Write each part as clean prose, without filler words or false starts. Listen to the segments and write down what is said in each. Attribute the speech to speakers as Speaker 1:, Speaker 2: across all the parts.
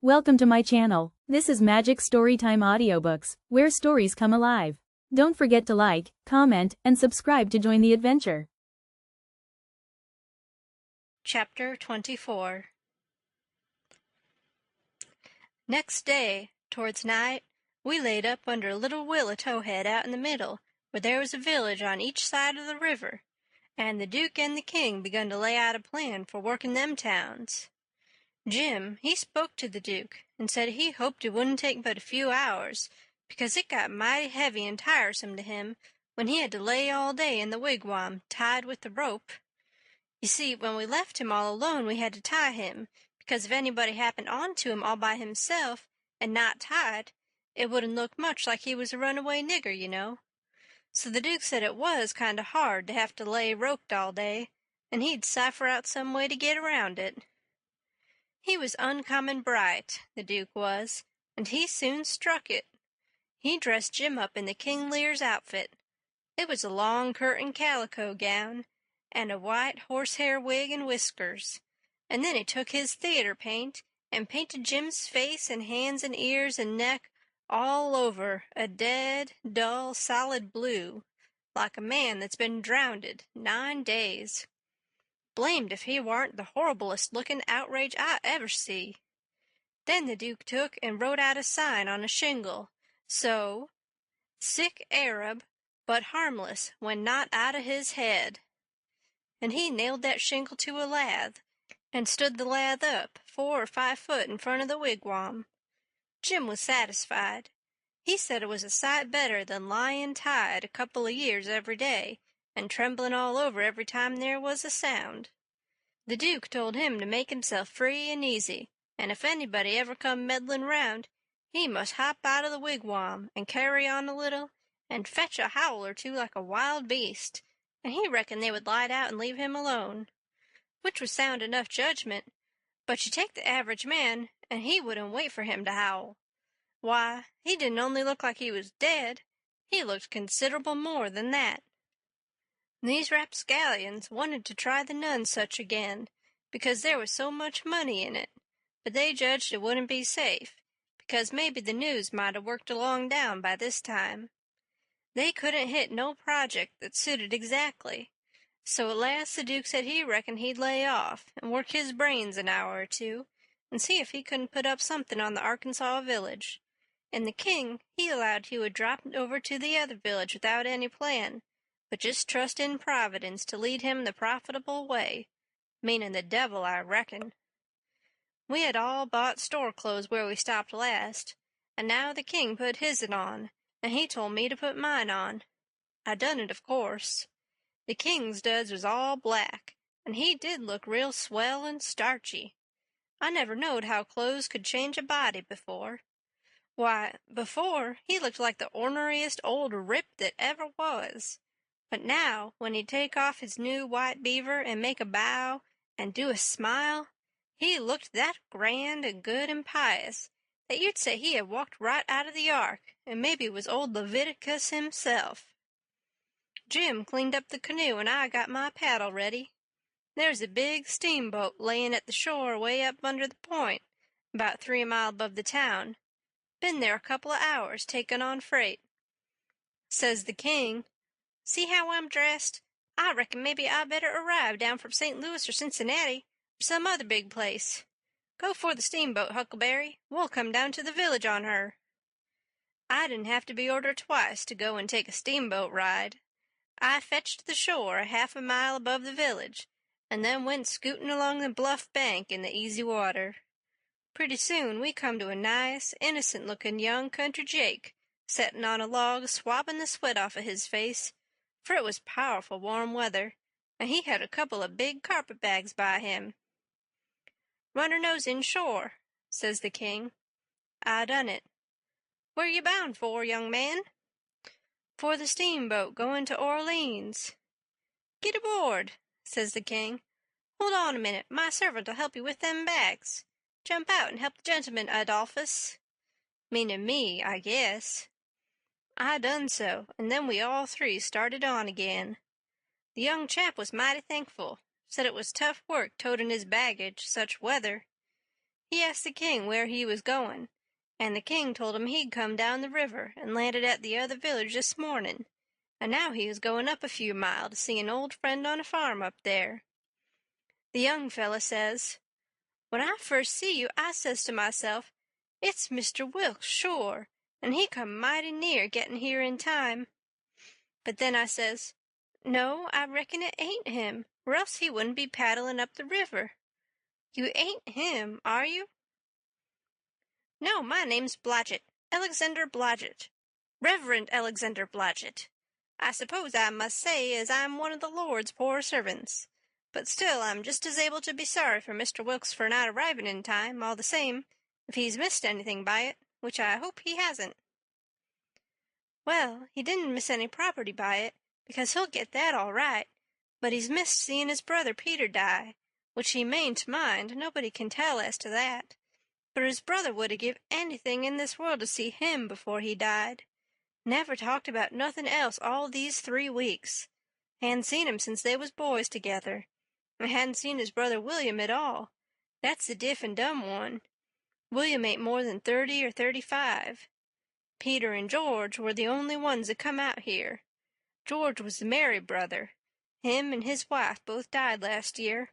Speaker 1: Welcome to my channel. This is Magic Storytime Audiobooks, where stories come alive. Don't forget to like, comment, and subscribe to join the adventure.
Speaker 2: Chapter 24. Next day, towards night, we laid up under a little willow towhead out in the middle, where there was a village on each side of the river, and the Duke and the King begun to lay out a plan for working them towns. Jim, he spoke to the Duke, and said he hoped it wouldn't take but a few hours, because it got mighty heavy and tiresome to him when he had to lay all day in the wigwam, tied with the rope. You see, when we left him all alone we had to tie him, because if anybody happened on to him all by himself, and not tied, it wouldn't look much like he was a runaway nigger, you know. So the Duke said it was kind of hard to have to lay roped all day, and he'd cipher out some way to get around it. He was uncommon bright, the Duke was, and he soon struck it. He dressed Jim up in the King Lear's outfit. It was a long curtain calico gown, and a white horsehair wig and whiskers, and then he took his theater paint and painted Jim's face and hands and ears and neck all over a dead, dull, solid blue, like a man that's been drownded 9 days. Blamed if he warn't the horriblest-looking outrage I ever see. Then the Duke took and wrote out a sign on a shingle, so, "Sick Arab, but harmless when not out of his head." And he nailed that shingle to a lath, and stood the lath up 4 or 5 foot in front of the wigwam. Jim was satisfied. He said it was a sight better than lying tied a couple of years every day, and trembling all over every time there was a sound. The Duke told him to make himself free and easy, and if anybody ever come meddling round, he must hop out of the wigwam and carry on a little, and fetch a howl or two like a wild beast, and he reckoned they would light out and leave him alone, which was sound enough judgment, but you take the average man, and he wouldn't wait for him to howl. Why, he didn't only look like he was dead, he looked considerable more than that. These rapscallions wanted to try the Nonsuch again, because there was so much money in it, but they judged it wouldn't be safe, because maybe the news might have worked along down by this time. They couldn't hit no project that suited exactly, so at last the Duke said he reckoned he'd lay off and work his brains an hour or two, and see if he couldn't put up something on the Arkansas village. And the King, he allowed he would drop over to the other village without any plan, but just trust in Providence to lead him the profitable way, meaning the devil, I reckon. We had all bought store clothes where we stopped last, and now the King put his'n on, and he told me to put mine on. I done it, of course. The King's duds was all black, and he did look real swell and starchy. I never knowed how clothes could change a body before. Why, before, he looked like the orneriest old rip that ever was. But now, when he'd take off his new white beaver and make a bow and do a smile, he looked that grand and good and pious that you'd say he had walked right out of the ark, and maybe was old Leviticus himself. Jim cleaned up the canoe, and I got my paddle ready. There's a big steamboat layin' at the shore way up under the point, about 3 mile above the town. Been there a couple of hours takin' on freight. Says the King, "See how I'm dressed? I reckon maybe I better arrive down from St. Louis or Cincinnati, or some other big place. Go for the steamboat, Huckleberry. We'll come down to the village on her." I didn't have to be ordered twice to go and take a steamboat ride. I fetched the shore a half a mile above the village, and then went scooting along the bluff bank in the easy water. Pretty soon we come to a nice, innocent-looking young country Jake, settin' on a log swabbing the sweat off of his face, for it was powerful warm weather, and he had a couple of big carpet-bags by him. "Run her nose inshore," says the King. I done it. "Where you bound for, young man?" "For the steamboat going to Orleans." "Get aboard," says the King. "Hold on a minute, my servant'll help you with them bags. Jump out and help the gentleman, Adolphus." Meaning me, I guess. I done so, and then we all 3 started on again. The young chap was mighty thankful, said it was tough work toting his baggage, such weather. he asked the king where he was going, and the king told him he'd come down the river and landed at the other village this morning, and now he was going up a few miles to see an old friend on a farm up there. The young fella says, "When I first see you, I says to myself, it's Mr. Wilks, sure, and he come mighty near getting here in time. But then I says, no, I reckon it ain't him, or else he wouldn't be paddling up the river. You ain't him, are you?" "No, my name's Blodgett, Alexander Blodgett, Reverend Alexander Blodgett. I suppose I must say as I'm one of the Lord's poor servants, but still I'm just as able to be sorry for Mr. Wilks for not arriving in time, all the same, if he's missed anything by it, which I hope he hasn't." "Well, he didn't miss any property by it, because he'll get that all right, but he's missed seeing his brother Peter die, which he mayn't mind, nobody can tell as to that. But his brother would have give anything in this world to see him before he died. Never talked about nothing else all these 3 weeks. Hadn't seen him since they was boys together. And hadn't seen his brother William at all. That's the deaf and dumb one. William ain't more than 30 or 35. Peter and George were the only ones that come out here. George was the married brother. Him and his wife both died last year.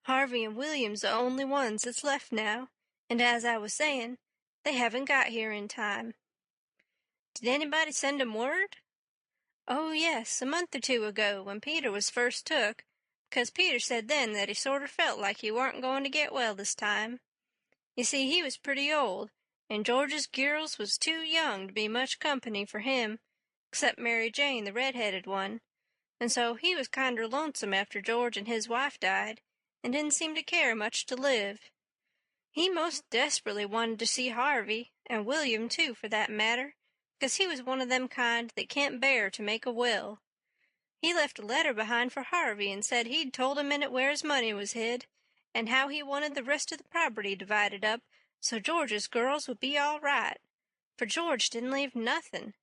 Speaker 2: Harvey and William's the only ones that's left now, and as I was saying, they haven't got here in time." "Did anybody send 'em word?" "Oh, yes, a month or 2 ago, when Peter was first took, because Peter said then that he sorter felt like he warn't going to get well this time. You see, he was pretty old, and George's girls was too young to be much company for him, except Mary Jane, the red-headed one, and so he was kinder lonesome after George and his wife died, and didn't seem to care much to live. He most desperately wanted to see Harvey, and William, too, for that matter, because he was one of them kind that can't bear to make a will. He left a letter behind for Harvey and said he'd told him in it where his money was hid, and how he wanted the rest of the property divided up so George's girls would be all right, for George didn't leave nothing,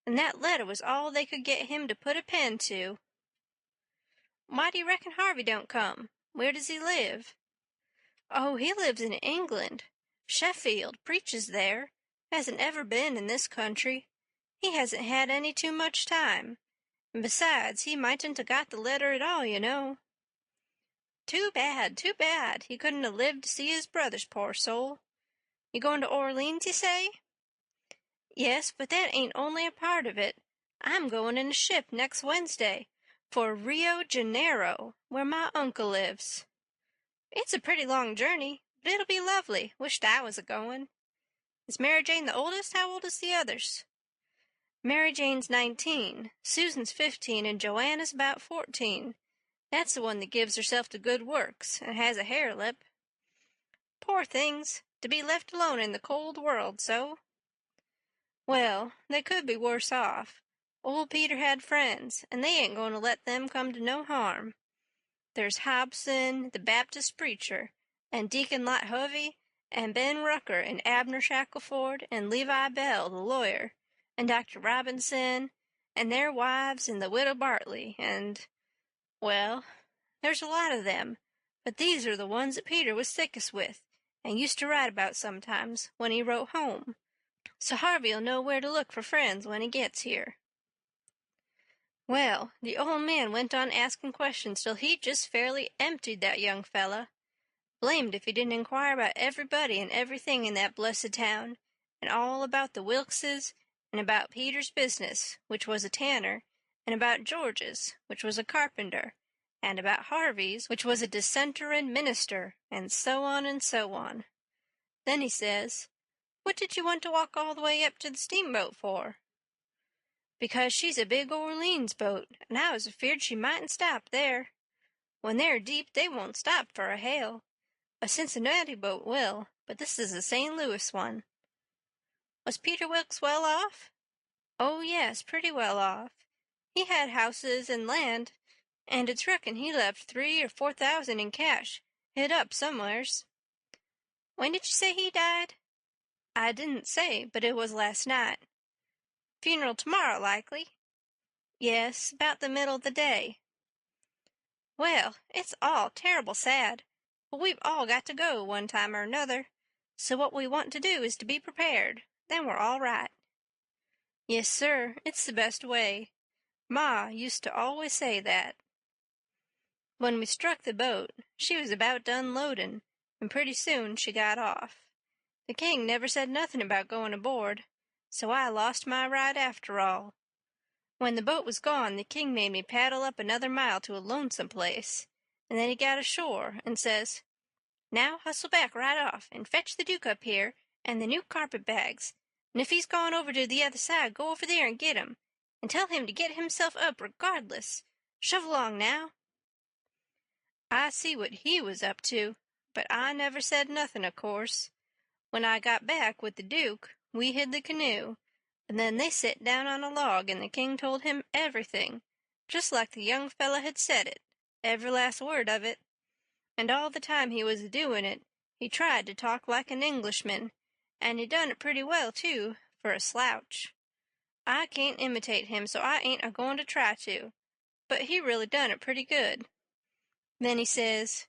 Speaker 2: and that letter was all they could get him to put a pen to." "Why do you reckon Harvey don't come? Where does he live?" "Oh, he lives in England. Sheffield, preaches there. Hasn't ever been in this country. He hasn't had any too much time. And besides, he mightn't have got the letter at all, you know." Too bad, too bad. He couldn't have lived to see his brothers, poor soul. You going to Orleans, you say?" "Yes, but that ain't only a part of it. I'm going in a ship next Wednesday for Rio Janeiro, where my uncle lives. It's a pretty long journey, but it'll be lovely. Wished I was a-going. Is Mary Jane the oldest? How old is the others?" "Mary Jane's 19, Susan's 15, and Joanna's about 14. That's the one that gives herself to good works, and has a hare lip. Poor things, to be left alone in the cold world so." "Well, they could be worse off. Old Peter had friends, and they ain't going to let them come to no harm. There's Hobson, the Baptist preacher, and Deacon Lot Hovey, and Ben Rucker, and Abner Shackleford, and Levi Bell, the lawyer, and Dr. Robinson, and their wives, and the widow Bartley, and, well, there's a lot of them, but these are the ones that Peter was thickest with, and used to write about sometimes, when he wrote home. So Harvey'll know where to look for friends when he gets here." Well, the old man went on asking questions till he just fairly emptied that young fella. Blamed if he didn't inquire about everybody and everything in that blessed town, and all about the Wilkses, and about Peter's business, which was a tanner, and about George's, which was a carpenter, and about Harvey's, which was a dissenterin' minister, and so on and so on. Then he says, "What did you want to walk all the way up to the steamboat for?" "Because she's a big Orleans boat, and I was afeard she mightn't stop there. When they're deep they won't stop for a hail. A Cincinnati boat will, but this is a St. Louis one." "Was Peter Wilks well off?" "Oh, yes, pretty well off. He had houses and land, and it's reckoned he left 3,000 or 4,000 in cash, hid up somewheres." "When did you say he died?" "I didn't say, but it was last night." "Funeral tomorrow, likely?" "Yes, about the middle of the day." "Well, it's all terrible sad, but we've all got to go one time or another, So what we want to do is to be prepared. Then we're all right." "Yes, sir, it's the best way. Ma used to always say that." When we struck the boat, she was about done loadin', and pretty soon she got off. The king never said nothing about going aboard, so I lost my ride after all. When the boat was gone, the king made me paddle up another mile to a lonesome place, and then he got ashore and says, "Now hustle back right off and fetch the Duke up here and the new carpet bags, and if he's gone over to the other side, go over there and get him, and tell him to get himself up regardless. Shove along now." I see what he was up to, but I never said nothing, of course. When I got back with the Duke, we hid the canoe, and then they set down on a log and the king told him everything, just like the young fella had said it, every last word of it. And all the time he was doing it, he tried to talk like an Englishman, and he done it pretty well, too, for a slouch. I can't imitate him, so I ain't a-going to try to, but he really done it pretty good. Then he says,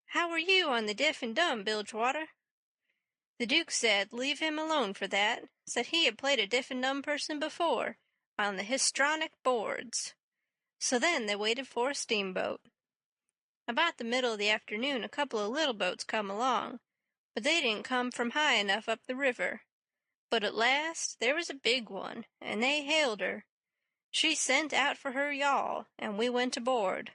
Speaker 2: "How were you on the deaf and dumb, Bilgewater?" The Duke said leave him alone for that, said he had played a deaf and dumb person before, on the histronic boards. So then they waited for a steamboat. About the middle of the afternoon a couple of little boats come along, but they didn't come from high enough up the river. But at last there was a big one, and they hailed her. She sent out for her yawl, and we went aboard.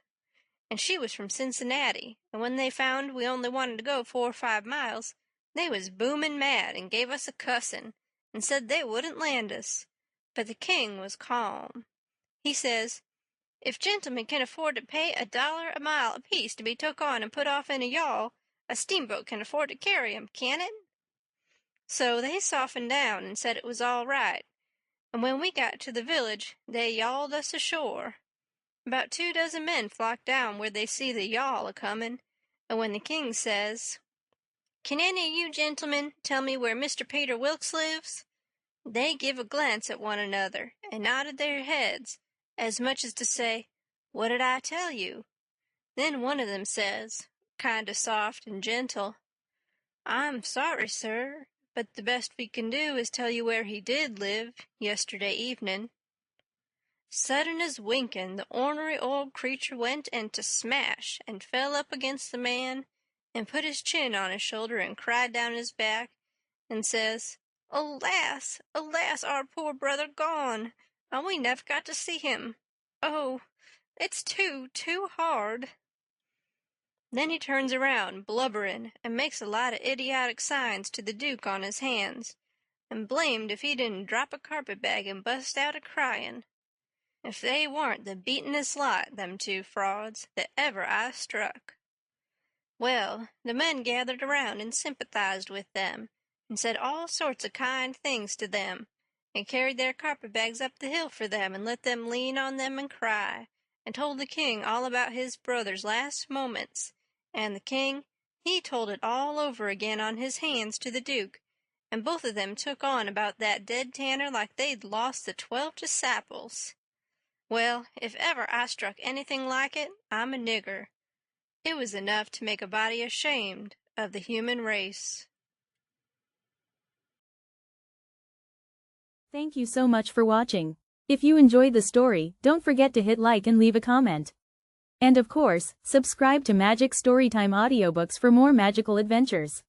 Speaker 2: And she was from Cincinnati, and when they found we only wanted to go 4 or 5 miles, they was booming mad and gave us a cussing, and said they wouldn't land us. But the king was calm. He says, "If gentlemen can afford to pay $1 a mile apiece to be took on and put off in a yawl, a steamboat can afford to carry 'em, can't it?" So they softened down and said it was all right, and when we got to the village they yawled us ashore. About 2 dozen men flocked down where they see the yawl a-comin', and when the king says, "Can any of you gentlemen tell me where Mr. Peter Wilks lives?" they give a glance at one another and nodded their heads, as much as to say, "What did I tell you?" Then one of them says, kind of soft and gentle, "I'm sorry, sir, but the best we can do is tell you where he did live yesterday evening." Sudden as winking, the ornery old creature went into smash and fell up against the man and put his chin on his shoulder and cried down his back and says, "Alas, alas, our poor brother gone, and we never got to see him. Oh, it's too hard." Then he turns around, blubbering, and makes a lot of idiotic signs to the Duke on his hands, and blamed if he didn't drop a carpet-bag and bust out a-crying. If they warn't the beatin'est lot, them 2 frauds, that ever I struck. Well, the men gathered around and sympathized with them, and said all sorts of kind things to them, and carried their carpet-bags up the hill for them and let them lean on them and cry, and told the king all about his brother's last moments, and the king, he told it all over again on his hands to the Duke, and both of them took on about that dead tanner like they'd lost the 12 disciples. Well, if ever I struck anything like it, I'm a nigger. It was enough to make a body ashamed of the human race.
Speaker 1: Thank you so much for watching. If you enjoyed the story, don't forget to hit like and leave a comment. And of course, subscribe to Magic Storytime Audiobooks for more magical adventures.